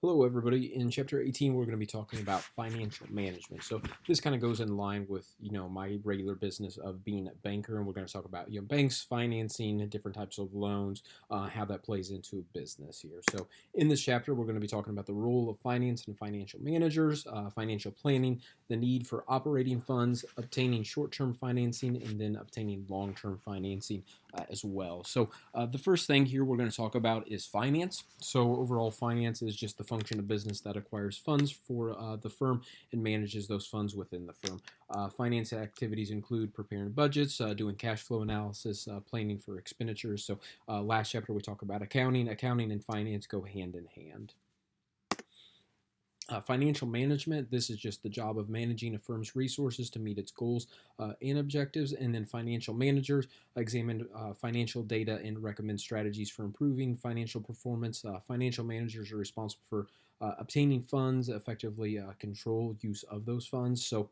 Hello, everybody. In chapter 18, we're going to be talking about financial management. So this kind of goes in line with, my regular business of being a banker, and we're going to talk about, banks, financing, different types of loans, how that plays into business here. So in this chapter, we're going to be talking about the role of finance and financial managers, financial planning, the need for operating funds, obtaining short-term financing, and then obtaining long-term financing as well. So the first thing here we're going to talk about is finance. So overall, finance is just the function of business that acquires funds for the firm and manages those funds within the firm. Finance activities include preparing budgets, doing cash flow analysis, planning for expenditures. So last chapter we talked about accounting. Accounting and finance go hand in hand. Financial management, this is just the job of managing a firm's resources to meet its goals and objectives. And then financial managers examine financial data and recommend strategies for improving financial performance. Financial managers are responsible for obtaining funds, effectively control use of those funds. So,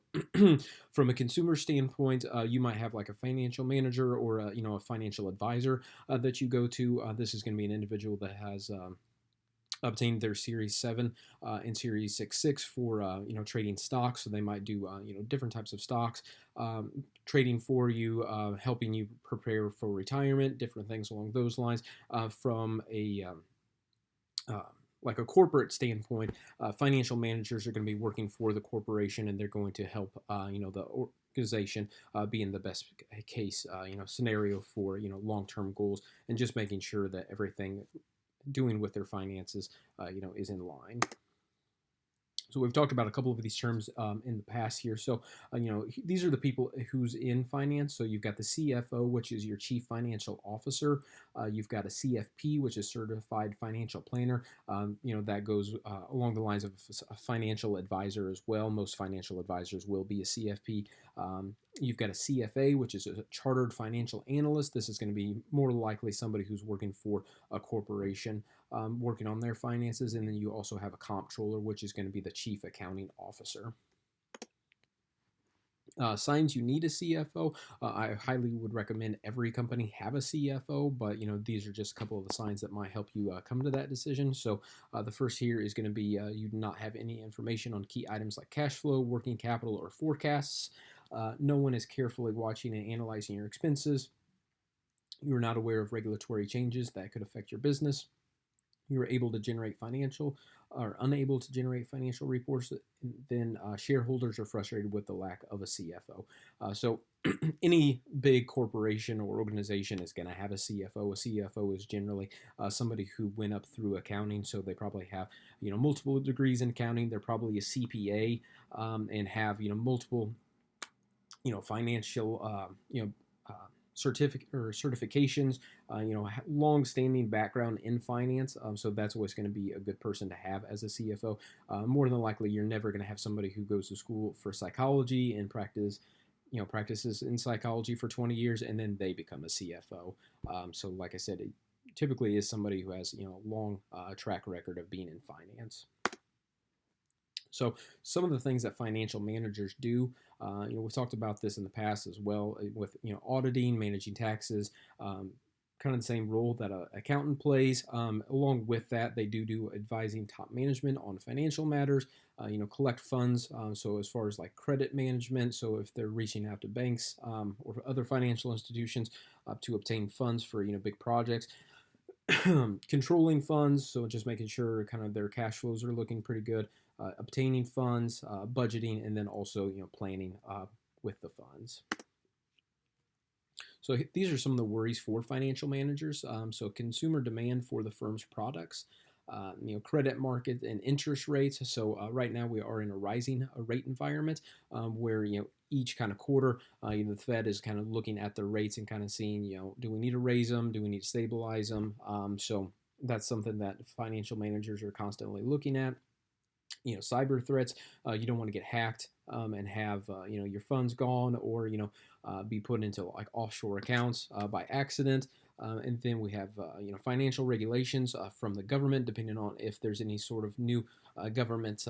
from a consumer standpoint, you might have like a financial manager or a financial advisor that you go to. This is going to be an individual that has obtained their Series 7 and Series 6 for trading stocks. So they might do different types of stocks, trading for you, helping you prepare for retirement, different things along those lines. From a uh, like a corporate standpoint, financial managers are going to be working for the corporation, and they're going to help the organization be in the best case scenario for long-term goals, and just making sure that everything doing with their finances, is in line. So we've talked about a couple of these terms in the past here. So, these are the people who's in finance. So you've got the CFO, which is your chief financial officer. You've got a CFP, which is certified financial planner. That goes along the lines of a financial advisor as well. Most financial advisors will be a CFP. You've got a CFA, which is a chartered financial analyst. This is going to be more likely somebody who's working for a corporation, working on their finances. And then you also have a comptroller, which is going to be the chief accounting officer. Signs you need a CFO. I highly would recommend every company have a CFO, but these are just a couple of the signs that might help you come to that decision. So the first here is going to be you do not have any information on key items like cash flow, working capital, or forecasts. No one is carefully watching and analyzing your expenses. You are not aware of regulatory changes that could affect your business. You're able to generate financial or unable to generate financial reports, then shareholders are frustrated with the lack of a CFO. So any big corporation or organization is going to have a CFO. A CFO is generally somebody who went up through accounting, so they probably have multiple degrees in accounting. They're probably a CPA and have multiple financial certifications, long-standing background in finance. So that's always going to be a good person to have as a CFO. More than likely, you're never going to have somebody who goes to school for psychology and practices in psychology for 20 years and then they become a CFO. So like I said, it typically is somebody who has a long track record of being in finance. So some of the things that financial managers do, we've talked about this in the past as well with auditing, managing taxes, kind of the same role that an accountant plays. Along with that, they do advising top management on financial matters, collect funds. So as far as like credit management, so if they're reaching out to banks or other financial institutions to obtain funds for big projects. Controlling funds, so just making sure kind of their cash flows are looking pretty good, obtaining funds, budgeting, and then also planning with the funds. So these are some of the worries for financial managers. So consumer demand for the firm's products, credit market and interest rates. So right now we are in a rising rate environment where each kind of quarter, the Fed is kind of looking at the rates and kind of seeing, do we need to raise them? Do we need to stabilize them? So that's something that financial managers are constantly looking at. Cyber threats. You don't want to get hacked and have your funds gone, or be put into like offshore accounts by accident. And then we have financial regulations from the government, depending on if there's any sort of new government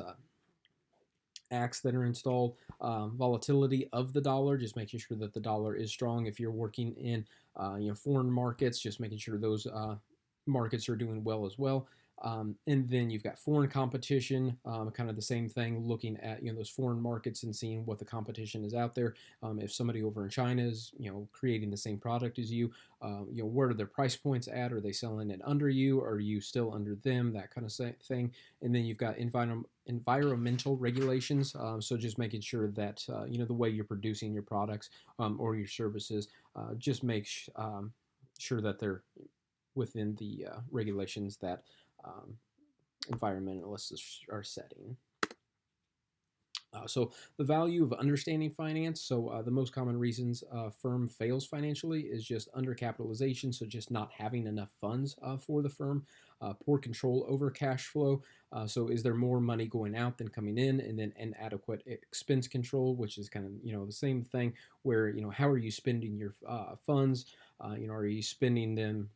acts that are installed. Volatility of the dollar, just making sure that the dollar is strong. If you're working in foreign markets, just making sure those markets are doing well as well. And then you've got foreign competition, kind of the same thing, looking at those foreign markets and seeing what the competition is out there. If somebody over in China is creating the same product as you, where are their price points at? Are they selling it under you? Are you still under them? That kind of thing. And then you've got environmental regulations. So just making sure that the way you're producing your products or your services, just make sure that they're within the regulations that um, environmentalists are setting. So the value of understanding finance. So the most common reasons a firm fails financially is just undercapitalization, so just not having enough funds for the firm, poor control over cash flow. So is there more money going out than coming in, and then inadequate expense control, which is kind of the same thing. Where how are you spending your funds? Are you spending them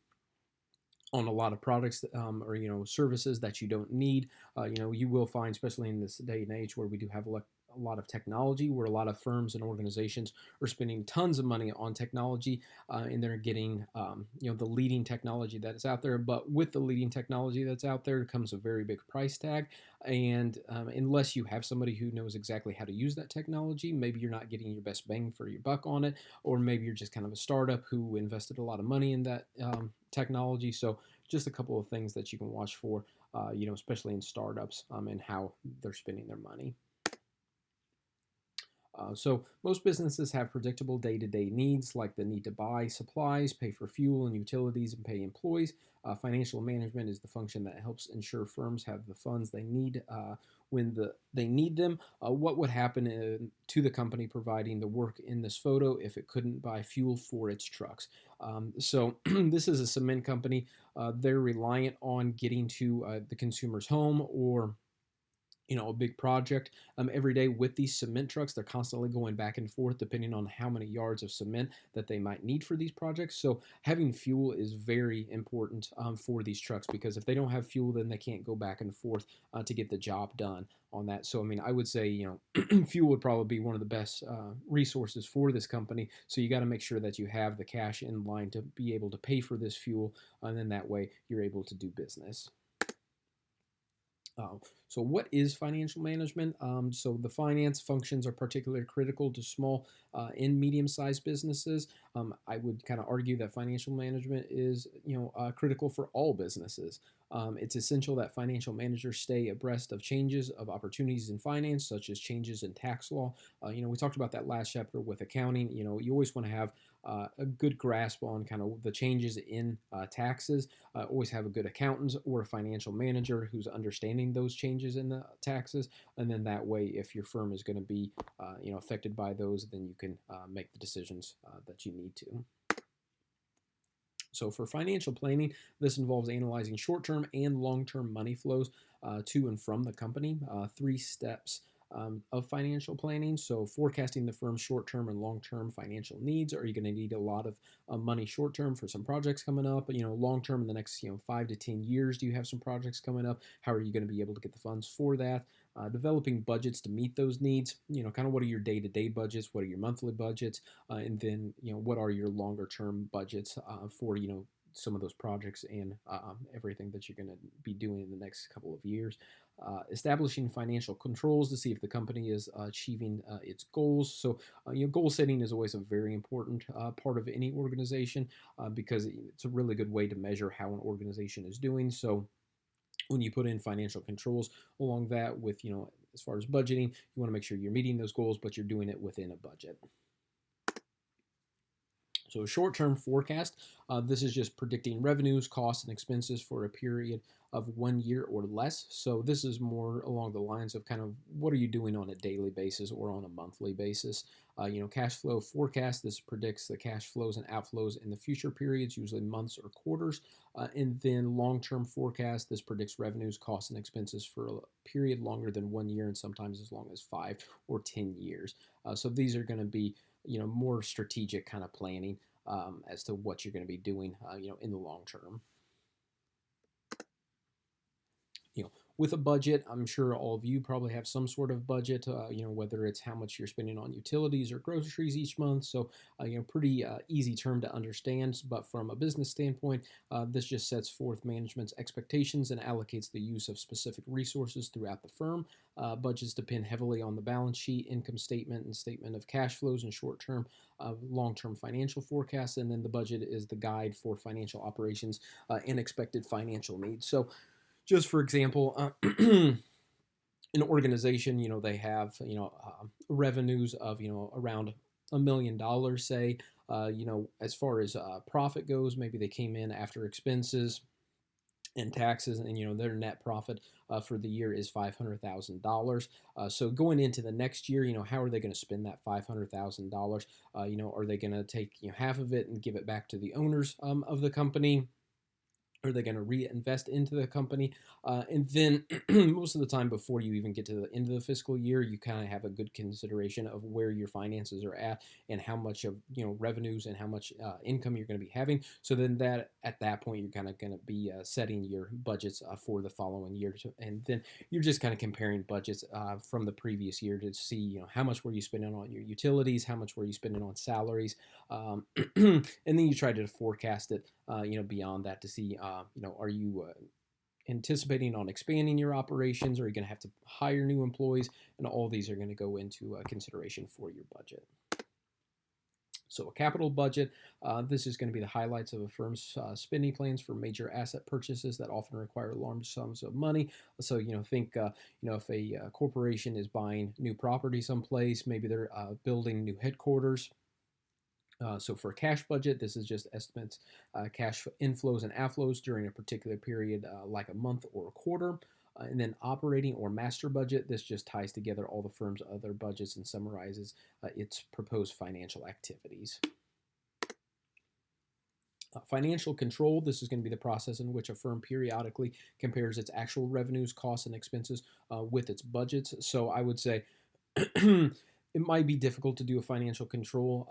on a lot of products or services that you don't need? You will find, especially in this day and age where we do have a lot of technology, where a lot of firms and organizations are spending tons of money on technology, and they're getting the leading technology that is out there. But with the leading technology that's out there comes a very big price tag, and unless you have somebody who knows exactly how to use that technology, maybe you're not getting your best bang for your buck on it, or maybe you're just kind of a startup who invested a lot of money in that technology. So just a couple of things that you can watch for, especially in startups, and how they're spending their money. So most businesses have predictable day-to-day needs, like the need to buy supplies, pay for fuel and utilities, and pay employees. Financial management is the function that helps ensure firms have the funds they need when they need them. What would happen to the company providing the work in this photo if it couldn't buy fuel for its trucks? So this is a cement company. They're reliant on getting to the consumer's home, or a big project every day with these cement trucks. They're constantly going back and forth depending on how many yards of cement that they might need for these projects. So having fuel is very important for these trucks, because if they don't have fuel, then they can't go back and forth to get the job done on that. So, I mean, I would say, fuel would probably be one of the best resources for this company. So you got to make sure that you have the cash in line to be able to pay for this fuel, and then that way you're able to do business. So what is financial management? So the finance functions are particularly critical to small and medium-sized businesses. I would kind of argue that financial management is, critical for all businesses. It's essential that financial managers stay abreast of changes of opportunities in finance, such as changes in tax law. We talked about that last chapter with accounting. You always want to have a good grasp on kind of the changes in taxes. Always have a good accountant or a financial manager who's understanding those changes in the taxes, and then that way, if your firm is going to be, affected by those, then you can make the decisions that you need to. So for financial planning, this involves analyzing short-term and long-term money flows to and from the company. 3 steps of financial planning. So forecasting the firm's short-term and long-term financial needs. Are you going to need a lot of money short-term for some projects coming up? Long-term in the next 5 to 10 years, do you have some projects coming up? How are you going to be able to get the funds for that? Developing budgets to meet those needs. Kind of what are your day-to-day budgets? What are your monthly budgets? And then what are your longer-term budgets for some of those projects and everything that you're going to be doing in the next couple of years. Establishing financial controls to see if the company is achieving its goals. So, goal setting is always a very important part of any organization because it's a really good way to measure how an organization is doing. So, when you put in financial controls along that with, as far as budgeting, you want to make sure you're meeting those goals, but you're doing it within a budget. So a short-term forecast, this is just predicting revenues, costs, and expenses for a period of 1 year or less. So this is more along the lines of kind of what are you doing on a daily basis or on a monthly basis. Cash flow forecast, this predicts the cash flows and outflows in the future periods, usually months or quarters. And then long-term forecast, this predicts revenues, costs, and expenses for a period longer than 1 year and sometimes as long as 5 or 10 years. So these are going to be more strategic kind of planning as to what you're going to be doing, in the long term. with a budget, I'm sure all of you probably have some sort of budget, whether it's how much you're spending on utilities or groceries each month. So, pretty easy term to understand. But from a business standpoint, this just sets forth management's expectations and allocates the use of specific resources throughout the firm. Budgets depend heavily on the balance sheet, income statement, and statement of cash flows and short-term, long-term financial forecasts. And then the budget is the guide for financial operations and expected financial needs. So, just for example, an organization, they have, revenues of, around $1 million, say, as far as profit goes, maybe they came in after expenses and taxes, and their net profit for the year is $500,000. So going into the next year, how are they going to spend that $500,000? Are they going to take half of it and give it back to the owners of the company? Are they going to reinvest into the company? And then most of the time before you even get to the end of the fiscal year, you kind of have a good consideration of where your finances are at and how much of revenues and how much income you're going to be having. So then that at that point you're kind of going to be setting your budgets for the following year, and then you're just kind of comparing budgets from the previous year to see how much were you spending on your utilities, how much were you spending on salaries, and then you try to forecast it beyond that to see, are you anticipating on expanding your operations? Are you going to have to hire new employees? And all these are going to go into consideration for your budget. So a capital budget, this is going to be the highlights of a firm's spending plans for major asset purchases that often require large sums of money. So, think, if a corporation is buying new property someplace, maybe they're building new headquarters. So for a cash budget, this is just estimates cash inflows and outflows during a particular period, like a month or a quarter. And then operating or master budget, this just ties together all the firm's other budgets and summarizes its proposed financial activities. Financial control, this is going to be the process in which a firm periodically compares its actual revenues, costs, and expenses with its budgets. So I would say it might be difficult to do a financial control,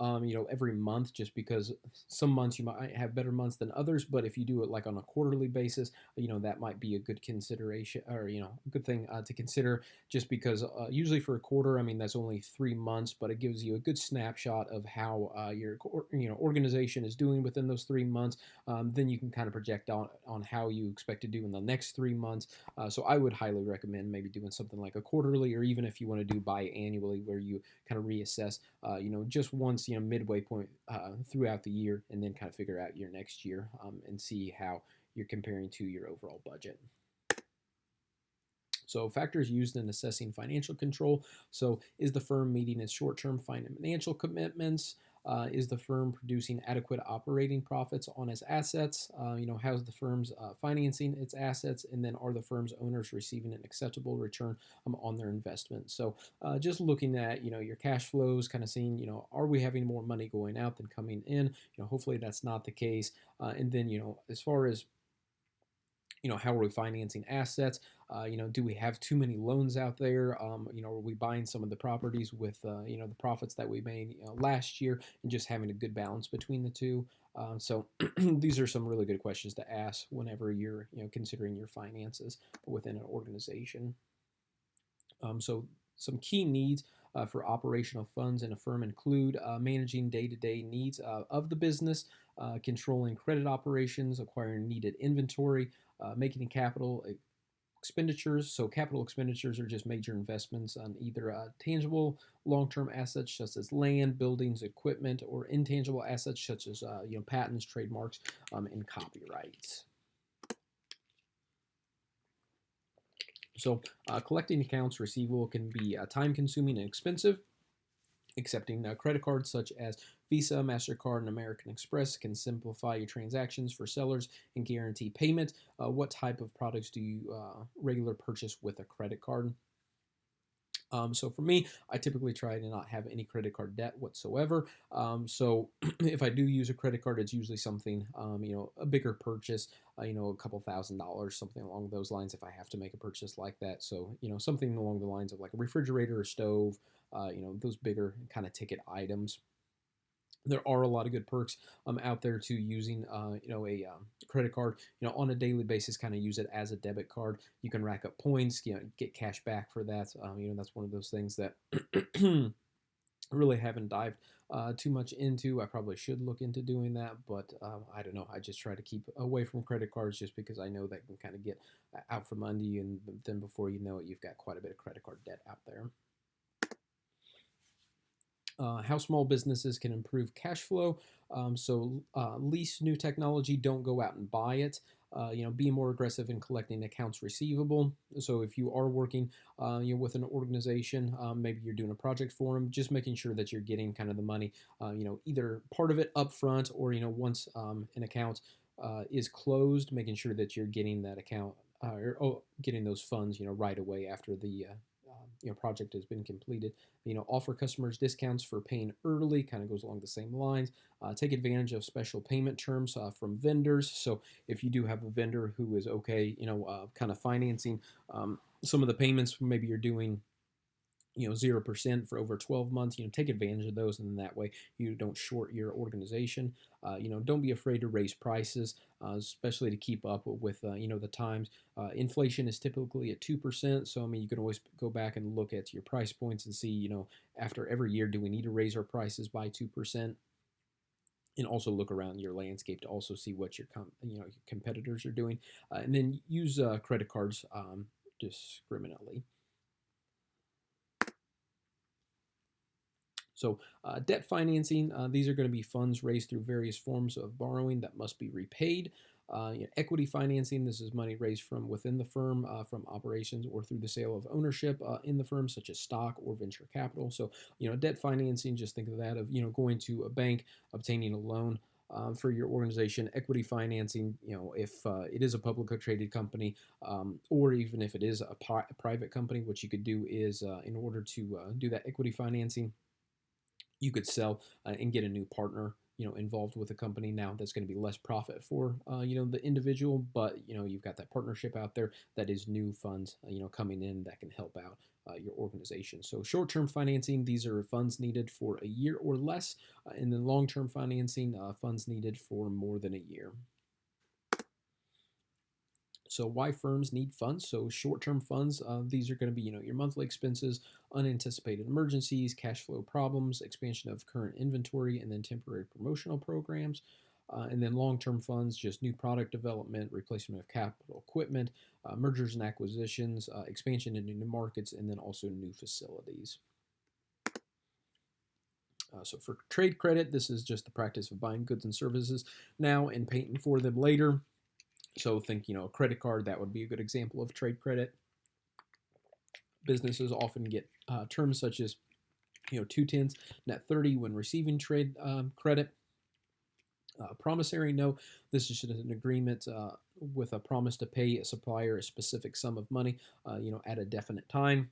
every month, just because some months you might have better months than others. But if you do it like on a quarterly basis, that might be a good consideration, or a good thing to consider, just because usually for a quarter, that's only 3 months, but it gives you a good snapshot of how your organization is doing within those 3 months. Then you can kind of project on how you expect to do in the next 3 months. So I would highly recommend maybe doing something like a quarterly, or even if you want to do biannually, where you kind of reassess, just once, midway point throughout the year, and then kind of figure out your next year and see how you're comparing to your overall budget. So factors used in assessing financial control. So is the firm meeting its short-term financial commitments? Is the firm producing adequate operating profits on its assets? How's the firm's financing its assets? And then are the firm's owners receiving an acceptable return on their investment? So just looking at, your cash flows, kind of seeing, are we having more money going out than coming in? Hopefully that's not the case. And then, as far as how are we financing assets? Do we have too many loans out there? Are we buying some of the properties with, the profits that we made last year, and just having a good balance between the two? So these are some really good questions to ask whenever you're, considering your finances within an organization. So some key needs for operational funds in a firm include managing day-to-day needs of the business, controlling credit operations, acquiring needed inventory, making capital expenditures. So capital expenditures are just major investments on either tangible long-term assets such as land, buildings, equipment, or intangible assets such as patents, trademarks, and copyrights. So collecting accounts receivable can be time-consuming and expensive. Accepting credit cards such as Visa, MasterCard, and American Express can simplify your transactions for sellers and guarantee payment. What type of products do you regular purchase with a credit card? So for me, I typically try to not have any credit card debt whatsoever. So if I do use a credit card, it's usually something, a bigger purchase, a couple $1,000s, something along those lines, if I have to make a purchase like that. So, something along the lines of like a refrigerator or stove, those bigger kind of ticket items. There are a lot of good perks out there to using a credit card on a daily basis. Kind of use it as a debit card. You can rack up points, get cash back for that. That's one of those things that really haven't dived too much into. I probably should look into doing that, but I don't know. I just try to keep away from credit cards just because I know that can kind of get out from under you, and then before you know it, you've got quite a bit of credit card debt out there. How small businesses can improve cash flow. Lease new technology, don't go out and buy it. Be more aggressive in collecting accounts receivable. So if you are working, with an organization, maybe you're doing a project for them, just making sure that you're getting kind of the money, either part of it up front or, once an account is closed, making sure that you're getting that account getting those funds, right away after the project has been completed. Offer customers discounts for paying early, kind of goes along the same lines. Take advantage of special payment terms from vendors. So if you do have a vendor who is okay, kind of financing some of the payments, maybe you're doing 0% for over 12 months. Take advantage of those, and then that way you don't short your organization. Don't be afraid to raise prices, especially to keep up with the times. Inflation is typically at 2%, so you can always go back and look at your price points and see, after every year, do we need to raise our prices by 2%? And also look around your landscape to also see what your competitors are doing, and then use credit cards discriminately. So debt financing, these are going to be funds raised through various forms of borrowing that must be repaid. Equity financing, this is money raised from within the firm, from operations or through the sale of ownership in the firm, such as stock or venture capital. So, debt financing, just think of that of, going to a bank, obtaining a loan for your organization. Equity financing, if it is a publicly traded company, or even if it is a private company, what you could do is, in order to do that equity financing, you could sell and get a new partner involved with a company. Now that's going to be less profit for the individual, but you've got that partnership out there that is new funds coming in that can help out your organization. So short-term financing, these are funds needed for a year or less, and then long-term financing, funds needed for more than a year. So why firms need funds? So short-term funds, these are going to be, your monthly expenses, unanticipated emergencies, cash flow problems, expansion of current inventory, and then temporary promotional programs. And then long-term funds, just new product development, replacement of capital equipment, mergers and acquisitions, expansion into new markets, and then also new facilities. So for trade credit, this is just the practice of buying goods and services now and paying for them later. So think, a credit card, that would be a good example of trade credit. Businesses often get terms such as, 2/10 net 30 when receiving trade credit. Promissory note, this is just an agreement with a promise to pay a supplier a specific sum of money, at a definite time.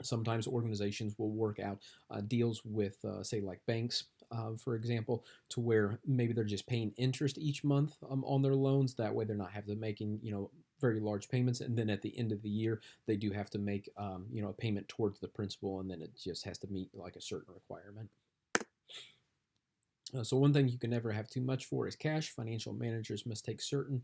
Sometimes organizations will work out deals with, say, like banks, for example, to where maybe they're just paying interest each month on their loans. That way they're not having to making, very large payments. And then at the end of the year, they do have to make, a payment towards the principal, and then it just has to meet like a certain requirement. So one thing you can never have too much for is cash. Financial managers must take certain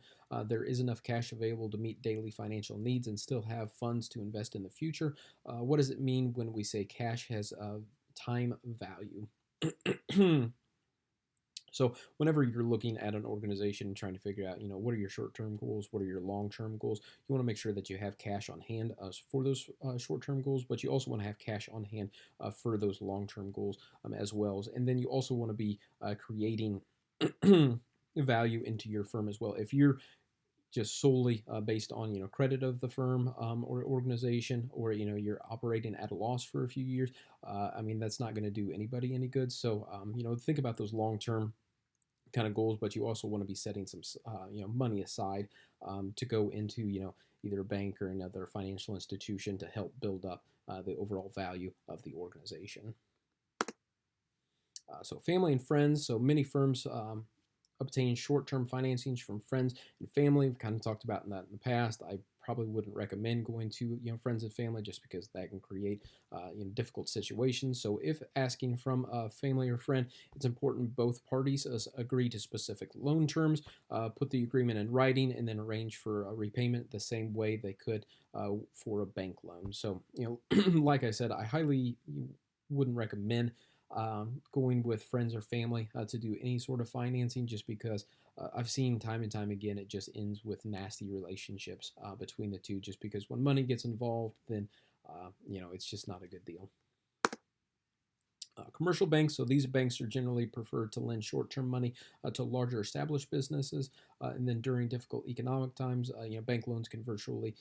there is enough cash available to meet daily financial needs and still have funds to invest in the future. What does it mean when we say cash has time value? So whenever you're looking at an organization and trying to figure out, what are your short-term goals, what are your long-term goals, you want to make sure that you have cash on hand for those short-term goals, but you also want to have cash on hand for those long-term goals as well. And then you also want to be creating value into your firm as well. If you're just solely based on credit of the firm or organization, or you're operating at a loss for a few years, that's not going to do anybody any good. So think about those long-term kind of goals, but you also want to be setting some money aside to go into either a bank or another financial institution to help build up the overall value of the organization. So family and friends. So many firms obtain short-term financings from friends and family. We've kind of talked about that in the past. I probably wouldn't recommend going to friends and family just because that can create difficult situations. So if asking from a family or friend, it's important both parties agree to specific loan terms, put the agreement in writing, and then arrange for a repayment the same way they could for a bank loan. So like I said, I highly wouldn't recommend going with friends or family to do any sort of financing, just because I've seen time and time again it just ends with nasty relationships between the two, just because when money gets involved, then it's just not a good deal. Commercial banks, so these banks are generally preferred to lend short-term money to larger established businesses, and then during difficult economic times, bank loans can virtually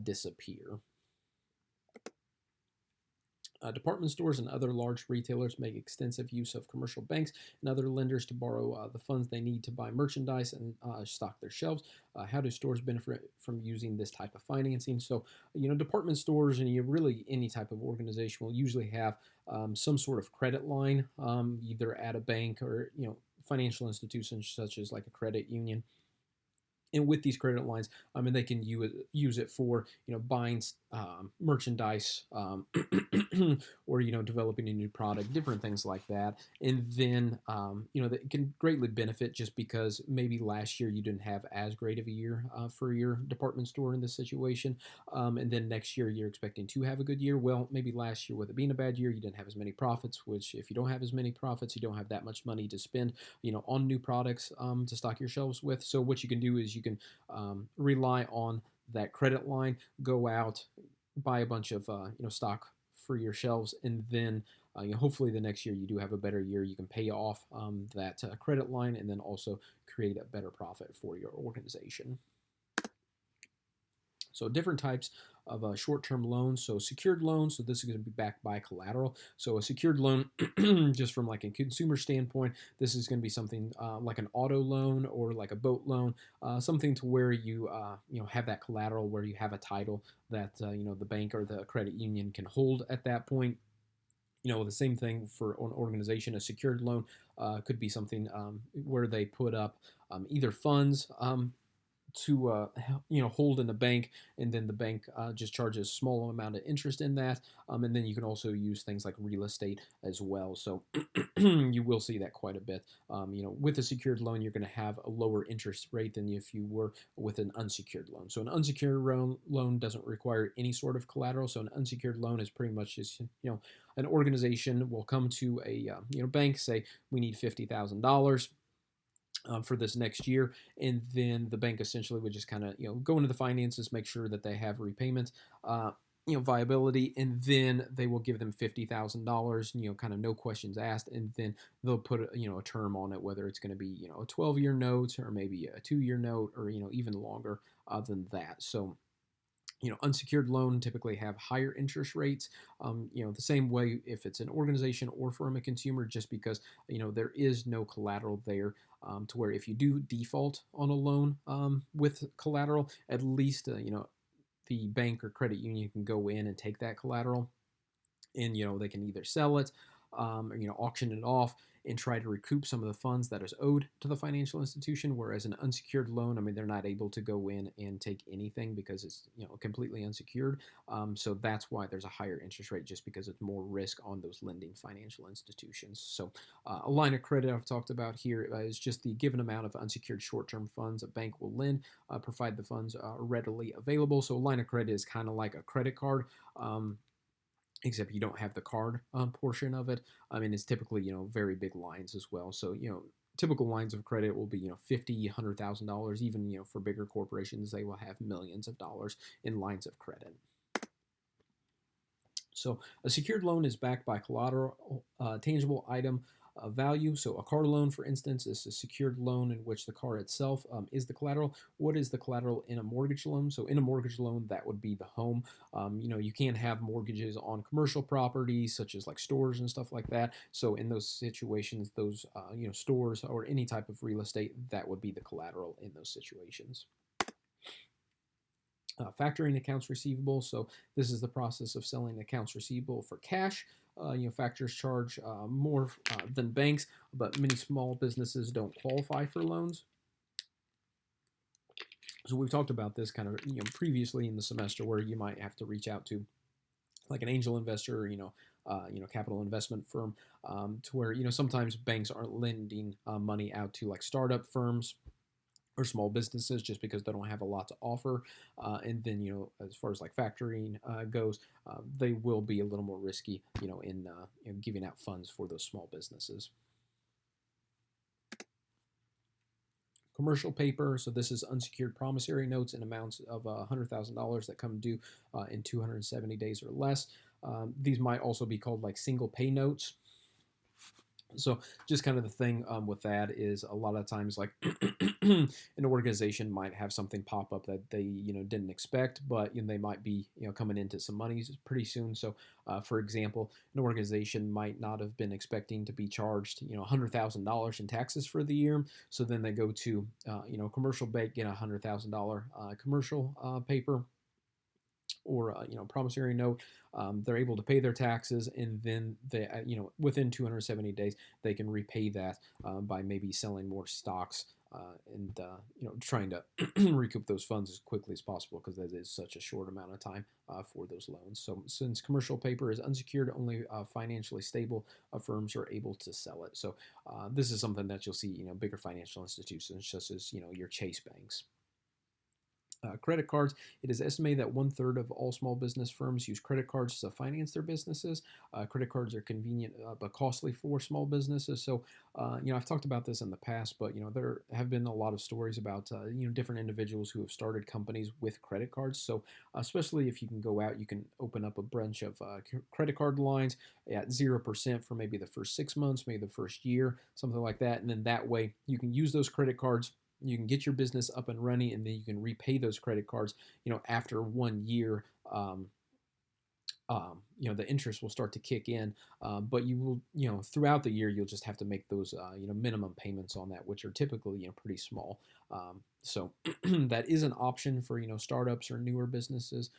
disappear. Department stores and other large retailers make extensive use of commercial banks and other lenders to borrow the funds they need to buy merchandise and stock their shelves. How do stores benefit from using this type of financing? So, department stores and really any type of organization will usually have some sort of credit line, either at a bank or financial institutions such as like a credit union. And with these credit lines, they can use it for buying merchandise, or developing a new product, different things like that. And then that can greatly benefit just because maybe last year you didn't have as great of a year for your department store in this situation, and then next year you're expecting to have a good year. Well, maybe last year with it being a bad year, you didn't have as many profits. Which if you don't have as many profits, you don't have that much money to spend on new products to stock your shelves with. So what you can do is you can rely on that credit line, go out, buy a bunch of stock for your shelves, and then hopefully the next year you do have a better year. You can pay off that credit line and then also create a better profit for your organization. So different types of short-term loans. So secured loans, so this is going to be backed by collateral. So a secured loan, just from like a consumer standpoint, this is going to be something like an auto loan or like a boat loan, something to where you have that collateral, where you have a title that the bank or the credit union can hold at that point. The same thing for an organization. A secured loan could be something where they put up either funds to hold in the bank, and then the bank just charges a small amount of interest in that, and then you can also use things like real estate as well. So you will see that quite a bit. With a secured loan, you're going to have a lower interest rate than if you were with an unsecured loan. So an unsecured loan doesn't require any sort of collateral. So an unsecured loan is pretty much just an organization will come to a bank, say we need $50,000 for this next year, and then the bank essentially would just kind of go into the finances, make sure that they have repayment viability, and then they will give them $50,000, kind of no questions asked, and then they'll put a term on it, whether it's going to be a 12-year note or maybe a 2-year note, or even longer than that. So unsecured loan typically have higher interest rates, the same way if it's an organization or from a consumer, just because, there is no collateral there, to where if you do default on a loan with collateral, at least, the bank or credit union can go in and take that collateral, and, they can either sell it, or, auction it off and try to recoup some of the funds that is owed to the financial institution. Whereas an unsecured loan, they're not able to go in and take anything because it's completely unsecured. So that's why there's a higher interest rate, just because it's more risk on those lending financial institutions. So a line of credit I've talked about here is just the given amount of unsecured short-term funds a bank will lend, provide the funds readily available. So a line of credit is kind of like a credit card. Except you don't have the card portion of it. It's typically, very big lines as well. So, typical lines of credit will be, $50,000, $100,000. Even, for bigger corporations, they will have millions of dollars in lines of credit. So a secured loan is backed by collateral, tangible item value. So a car loan, for instance, is a secured loan in which the car itself is the collateral. What is the collateral in a mortgage loan? So in a mortgage loan, that would be the home. You can have mortgages on commercial properties, such as like stores and stuff like that. So in those situations, those stores or any type of real estate, that would be the collateral in those situations. Factoring accounts receivable. So this is the process of selling accounts receivable for cash. Factors charge more than banks, but many small businesses don't qualify for loans. So we've talked about this kind of previously in the semester, where you might have to reach out to like an angel investor, capital investment firm, to where sometimes banks aren't lending money out to like startup firms or small businesses just because they don't have a lot to offer. And then, as far as like factoring goes, they will be a little more risky, in giving out funds for those small businesses. Commercial paper, so this is unsecured promissory notes in amounts of $100,000 that come due in 270 days or less. These might also be called like single pay notes. So just kind of the thing with that is a lot of times like an organization might have something pop up that they didn't expect, but they might be coming into some money pretty soon. So for example, an organization might not have been expecting to be charged $100,000 in taxes for the year. So then they go to commercial bank, get $100,000 commercial paper or promissory note. They're able to pay their taxes, and then they within 270 days they can repay that by maybe selling more stocks and trying to recoup those funds as quickly as possible, because that is such a short amount of time for those loans. So since commercial paper is unsecured, only financially stable firms are able to sell it. So this is something that you'll see bigger financial institutions such as your Chase banks. Credit cards. It is estimated that 1/3 of all small business firms use credit cards to finance their businesses. Credit cards are convenient but costly for small businesses. So, I've talked about this in the past, but there have been a lot of stories about different individuals who have started companies with credit cards. So, especially if you can go out, you can open up a bunch of credit card lines at 0% for maybe the first 6 months, maybe the first year, something like that, and then that way you can use those credit cards, you can get your business up and running, and then you can repay those credit cards after 1 year. The interest will start to kick in, but you will throughout the year you'll just have to make those minimum payments on that, which are typically pretty small. So that is an option for startups or newer businesses.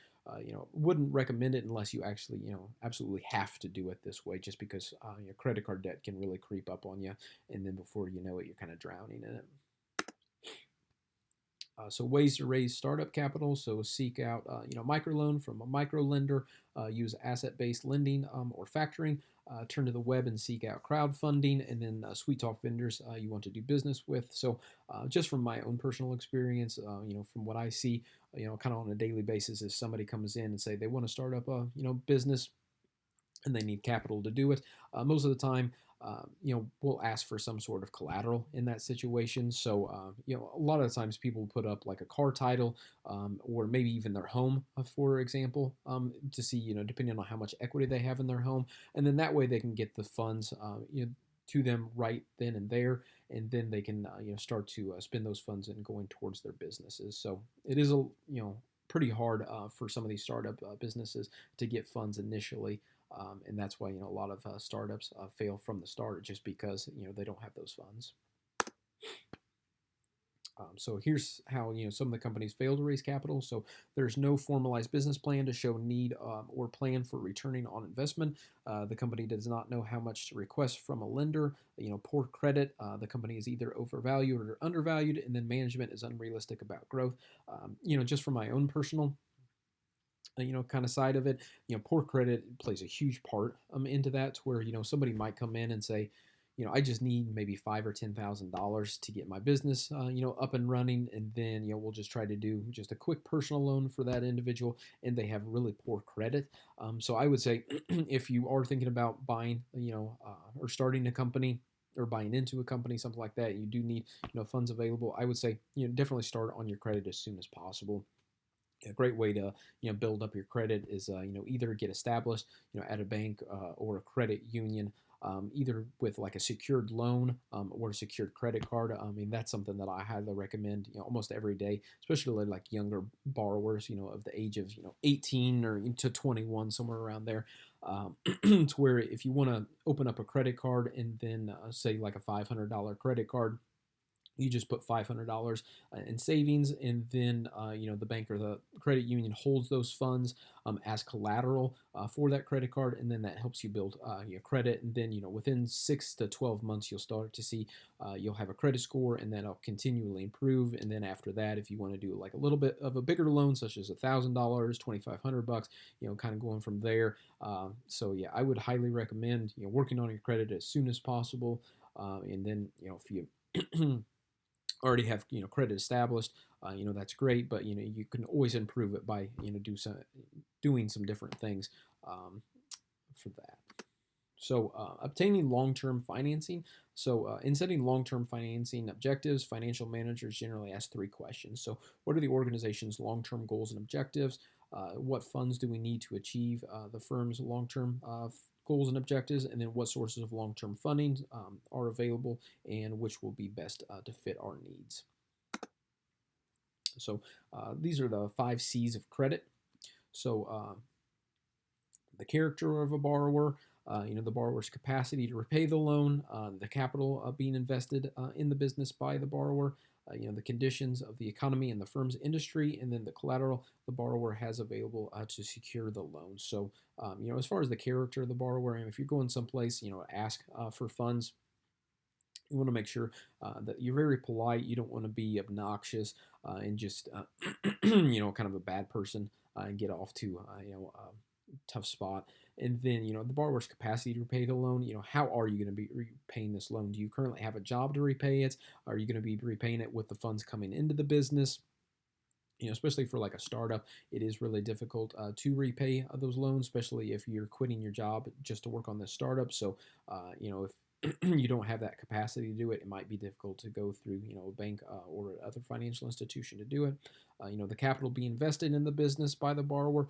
Wouldn't recommend it unless you actually absolutely have to do it this way, just because your credit card debt can really creep up on you, and then before you know it, you're kind of drowning in it. So ways to raise startup capital. So seek out microloan from a micro lender. Use asset-based lending or factoring. Turn to the web and seek out crowdfunding, and then sweet talk vendors you want to do business with. So just from my own personal experience, from what I see, kind of on a daily basis, if somebody comes in and say they want to start up a business and they need capital to do it, most of the time we'll ask for some sort of collateral in that situation. So, a lot of times people put up like a car title, or maybe even their home, for example, to see, depending on how much equity they have in their home. And then that way they can get the funds, to them right then and there. And then they can, start to spend those funds and going towards their businesses. So it is pretty hard for some of these startup businesses to get funds initially. And that's why a lot of startups fail from the start, just because they don't have those funds. So here's how some of the companies fail to raise capital. So there's no formalized business plan to show need or plan for returning on investment. The company does not know how much to request from a lender. Poor credit. The company is either overvalued or undervalued, and then management is unrealistic about growth. Just from my own personal kind of side of it, poor credit plays a huge part into that, to where somebody might come in and say, I just need maybe $5,000 or $10,000 to get my business up and running, and then we'll just try to do just a quick personal loan for that individual, and they have really poor credit. So I would say if you are thinking about buying or starting a company or buying into a company, something like that, you do need funds available. I would say definitely start on your credit as soon as possible. A great way to build up your credit is either get established at a bank or a credit union, either with like a secured loan or a secured credit card. I mean, that's something that I highly recommend almost every day, especially like younger borrowers of the age of 18 or to 21, somewhere around there, to where if you want to open up a credit card and then say like a $500 credit card, You just put $500 in savings, and then the bank or the credit union holds those funds as collateral for that credit card, and then that helps you build your credit. And then within 6 to 12 months, you'll start to see you'll have a credit score, and then it'll continually improve. And then after that, if you want to do like a little bit of a bigger loan, such as $1,000, $2,500, kind of going from there. So yeah, I would highly recommend working on your credit as soon as possible, and then if you already have credit established, that's great, but you can always improve it by doing some different things for that. So obtaining long-term financing. So in setting long-term financing objectives, financial managers generally ask three questions. So what are the organization's long-term goals and objectives? What funds do we need to achieve the firm's long-term goals and objectives? And then what sources of long-term funding are available, and which will be best to fit our needs. So these are the 5 C's of credit. So the character of a borrower, the borrower's capacity to repay the loan, the capital being invested in the business by the borrower, the conditions of the economy and the firm's industry, and then the collateral the borrower has available to secure the loan. So, as far as the character of the borrower, and if you're going someplace, ask for funds, you want to make sure that you're very polite. You don't want to be obnoxious and just, kind of a bad person and get off to, tough spot. And then, the borrower's capacity to repay the loan. How are you going to be repaying this loan? Do you currently have a job to repay it? Are you going to be repaying it with the funds coming into the business? Especially for like a startup, it is really difficult to repay those loans, especially if you're quitting your job just to work on this startup. So, if you don't have that capacity to do it, it might be difficult to go through, a bank or other financial institution to do it. The capital being invested in the business by the borrower.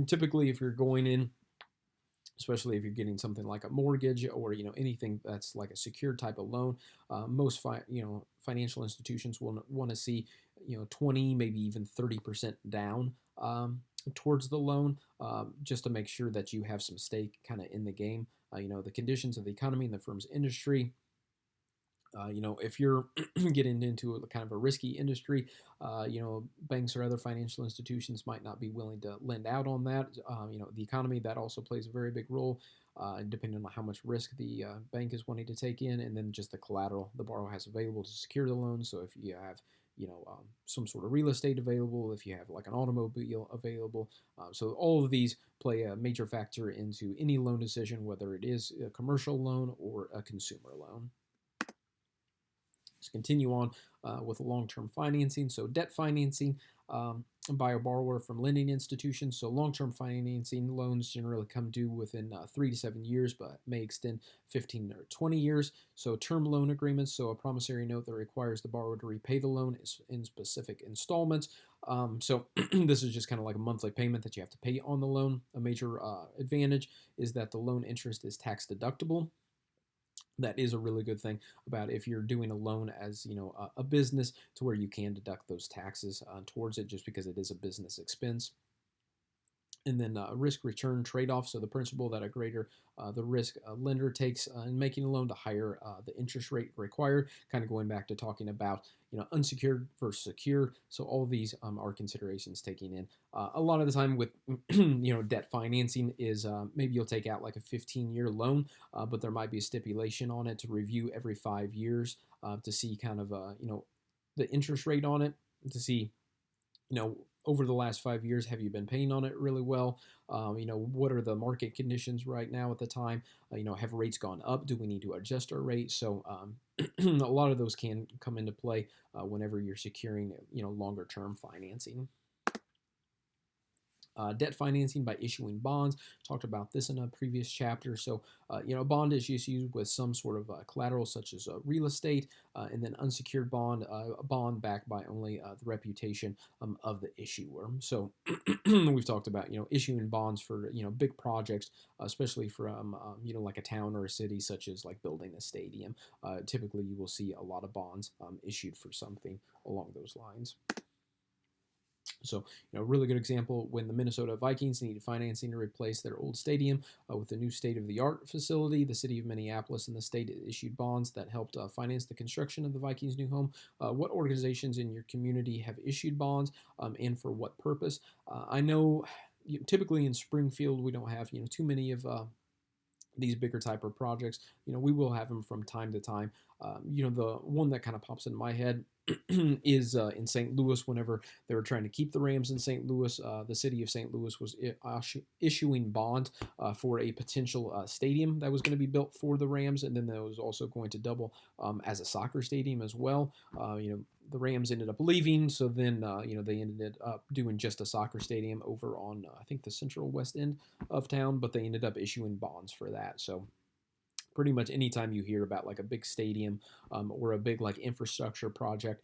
Typically, if you're going in, especially if you're getting something like a mortgage or anything that's like a secured type of loan, most financial institutions will want to see 20, maybe even 30% down towards the loan, just to make sure that you have some stake kind of in the game. The conditions of the economy and the firm's industry. If you're getting into a kind of a risky industry, banks or other financial institutions might not be willing to lend out on that. The economy, that also plays a very big role, depending on how much risk the bank is wanting to take in, and then just the collateral the borrower has available to secure the loan. So if you have some sort of real estate available, if you have like an automobile available. So all of these play a major factor into any loan decision, whether it is a commercial loan or a consumer loan. Let's continue on with long-term financing. So debt financing by a borrower from lending institutions. So long-term financing loans generally come due within 3 to 7 years, but may extend 15 or 20 years. So term loan agreements, so a promissory note that requires the borrower to repay the loan in specific installments. So this is just kind of like a monthly payment that you have to pay on the loan. A major advantage is that the loan interest is tax deductible. That is a really good thing about if you're doing a loan as a business, to where you can deduct those taxes towards it, just because it is a business expense. And then risk return trade-off. So the principle that a greater the risk a lender takes in making a loan, the higher the interest rate required. Kind of going back to talking about unsecured versus secured. So all of these are considerations taking in. A lot of the time with debt financing is maybe you'll take out like a 15-year loan, but there might be a stipulation on it to review every 5 years to see kind of the interest rate on it, to see over the last 5 years, have you been paying on it really well? What are the market conditions right now at the time? Have rates gone up? Do we need to adjust our rate? So a lot of those can come into play whenever you're securing, longer term financing. Debt financing by issuing bonds. Talked about this in a previous chapter. So, a bond is issued with some sort of collateral, such as real estate, and then unsecured bond, a bond backed by only the reputation of the issuer. So, we've talked about issuing bonds for big projects, especially from like a town or a city, such as like building a stadium. Typically, you will see a lot of bonds issued for something along those lines. So, really good example when the Minnesota Vikings needed financing to replace their old stadium with a new state-of-the-art facility. The city of Minneapolis and the state issued bonds that helped finance the construction of the Vikings' new home. What organizations in your community have issued bonds, and for what purpose? I know typically in Springfield we don't have too many of these bigger type of projects. We will have them from time to time. The one that kind of pops in my head is in St. Louis. Whenever they were trying to keep the Rams in St. Louis, the city of St. Louis was issuing bonds for a potential stadium that was going to be built for the Rams, and then that was also going to double as a soccer stadium as well. The Rams ended up leaving, so then they ended up doing just a soccer stadium over on I think the central west end of town, but they ended up issuing bonds for that. So pretty much anytime you hear about like a big stadium or a big like infrastructure project,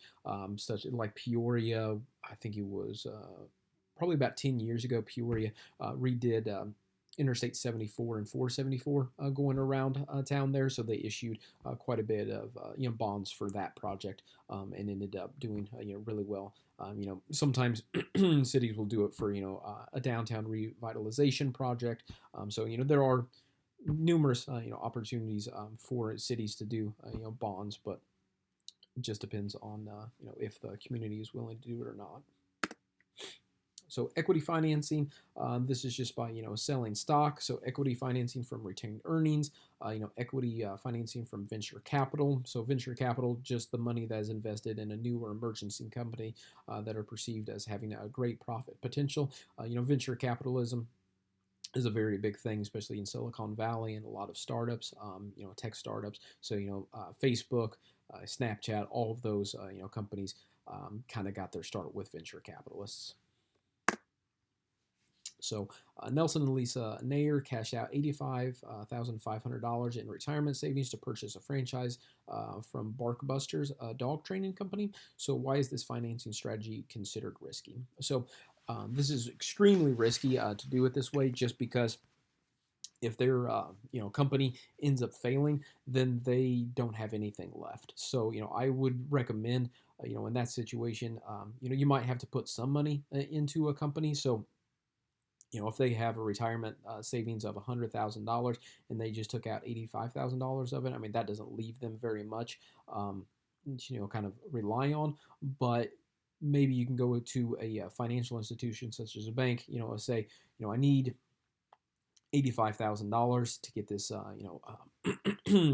such like Peoria, I think it was probably about 10 years ago, Peoria redid Interstate 74 and 474 going around town there. So they issued quite a bit of bonds for that project and ended up doing really well. Sometimes cities will do it for a downtown revitalization project. So there are numerous opportunities for cities to do bonds, but it just depends on if the community is willing to do it or not. So equity financing, this is just by selling stock. So equity financing from retained earnings, equity financing from venture capital. So venture capital, just the money that is invested in a new or emerging company that are perceived as having a great profit potential. Venture capitalism is a very big thing, especially in Silicon Valley and a lot of startups, tech startups. So, Facebook, Snapchat, all of those, companies kind of got their start with venture capitalists. So Nelson and Lisa Nair cashed out $85,500 in retirement savings to purchase a franchise from Barkbusters, a dog training company. So why is this financing strategy considered risky? So this is extremely risky to do it this way, just because if their company ends up failing, then they don't have anything left. So I would recommend in that situation, you might have to put some money into a company. So if they have a retirement savings of $100,000 and they just took out $85,000 of it, I mean that doesn't leave them very much, kind of rely on. But maybe you can go to a financial institution such as a bank, say, I need $85,000 to get this,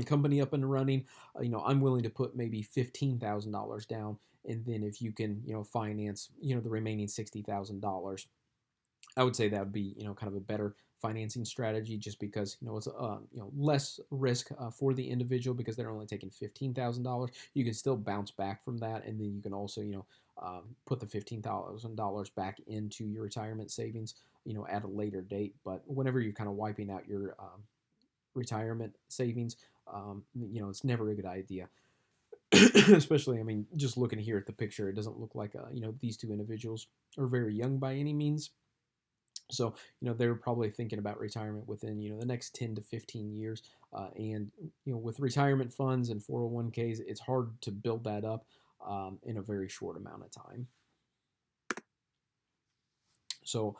company up and running. I'm willing to put maybe $15,000 down, and then if you can, finance, the remaining $60,000. I would say that would be, kind of a better financing strategy, just because it's less risk for the individual because they're only taking $15,000. You can still bounce back from that, and then you can also put the $15,000 back into your retirement savings at a later date. But whenever you're kind of wiping out your retirement savings, it's never a good idea. Especially, I mean, just looking here at the picture, it doesn't look like these two individuals are very young by any means. So, they're probably thinking about retirement within, the next 10 to 15 years. And, with retirement funds and 401ks, it's hard to build that up in a very short amount of time. So,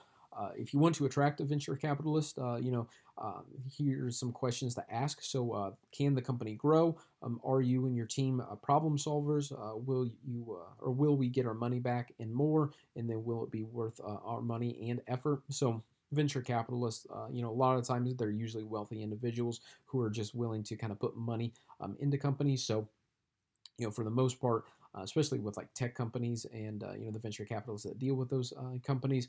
if you want to attract a venture capitalist, here's some questions to ask. So, can the company grow? Are you and your team problem solvers? Will we get our money back and more? And then will it be worth our money and effort? So, venture capitalists, a lot of times they're usually wealthy individuals who are just willing to kind of put money into companies. So, for the most part, especially with like tech companies and the venture capitalists that deal with those companies,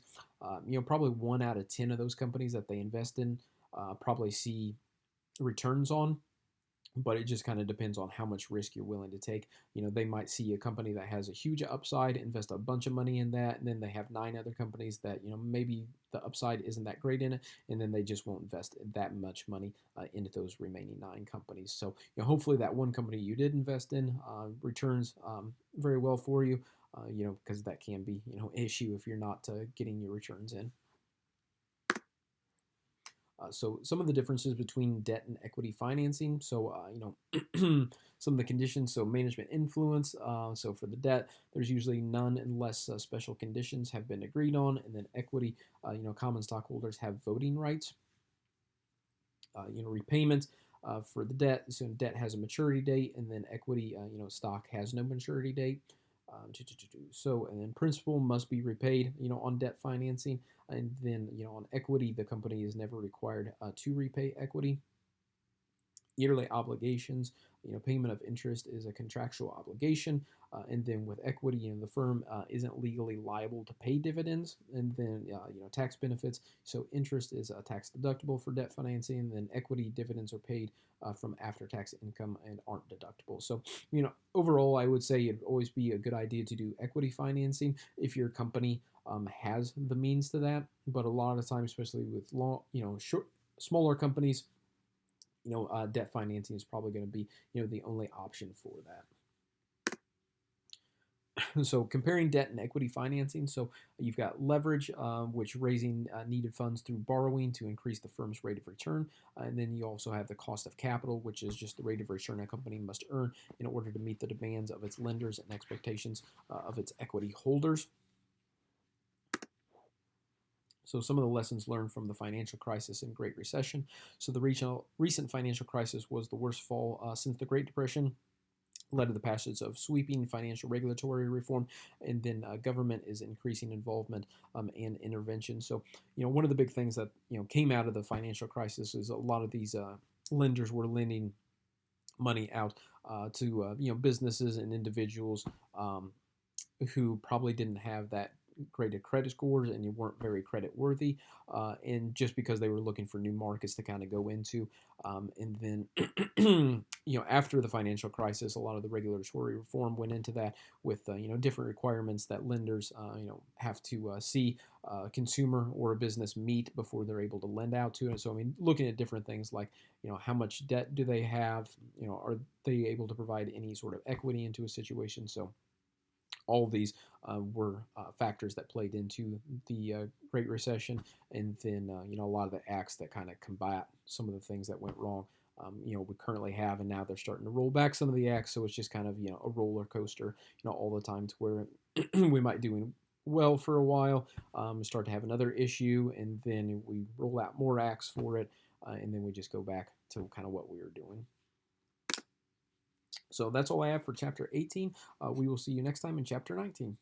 probably 1 out of 10 of those companies that they invest in probably see returns on. But it just kind of depends on how much risk you're willing to take. They might see a company that has a huge upside, invest a bunch of money in that, and then they have 9 other companies that, maybe the upside isn't that great in it, and then they just won't invest that much money into those remaining 9 companies. So, hopefully that one company you did invest in returns very well for you, because that can be, an issue if you're not getting your returns in. So some of the differences between debt and equity financing. So some of the conditions. So management influence. So for the debt, there's usually none unless special conditions have been agreed on. And then equity, common stockholders have voting rights. Repayments. For the debt, so debt has a maturity date, and then equity, stock has no maturity date. So, and then principal must be repaid, on debt financing, and then, on equity, the company is never required to repay equity. Yearly obligations, payment of interest is a contractual obligation, and then with equity, the firm isn't legally liable to pay dividends, and then tax benefits. So interest is tax deductible for debt financing, and then equity dividends are paid from after-tax income and aren't deductible. So overall, I would say it'd always be a good idea to do equity financing if your company has the means to that. But a lot of the time, especially with smaller companies, debt financing is probably going to be, the only option for that. So comparing debt and equity financing, so you've got leverage, which raising needed funds through borrowing to increase the firm's rate of return. And then you also have the cost of capital, which is just the rate of return a company must earn in order to meet the demands of its lenders and expectations of its equity holders. So some of the lessons learned from the financial crisis and Great Recession. So the recent financial crisis was the worst fall since the Great Depression, led to the passage of sweeping financial regulatory reform, and then government is increasing involvement and intervention. So, one of the big things that came out of the financial crisis is a lot of these lenders were lending money out to businesses and individuals who probably didn't have that great credit scores and you weren't very credit worthy, and just because they were looking for new markets to kind of go into, and then after the financial crisis, a lot of the regulatory reform went into that with different requirements that lenders have to see a consumer or a business meet before they're able to lend out to it. So I mean, looking at different things like how much debt do they have, are they able to provide any sort of equity into a situation. So all of these were factors that played into the Great Recession, and then a lot of the acts that kind of combat some of the things that went wrong. We currently have, and now they're starting to roll back some of the acts. So it's just kind of a roller coaster, all the time, to where we might do well for a while, start to have another issue, and then we roll out more acts for it, and then we just go back to kind of what we were doing. So that's all I have for chapter 18. We will see you next time in chapter 19.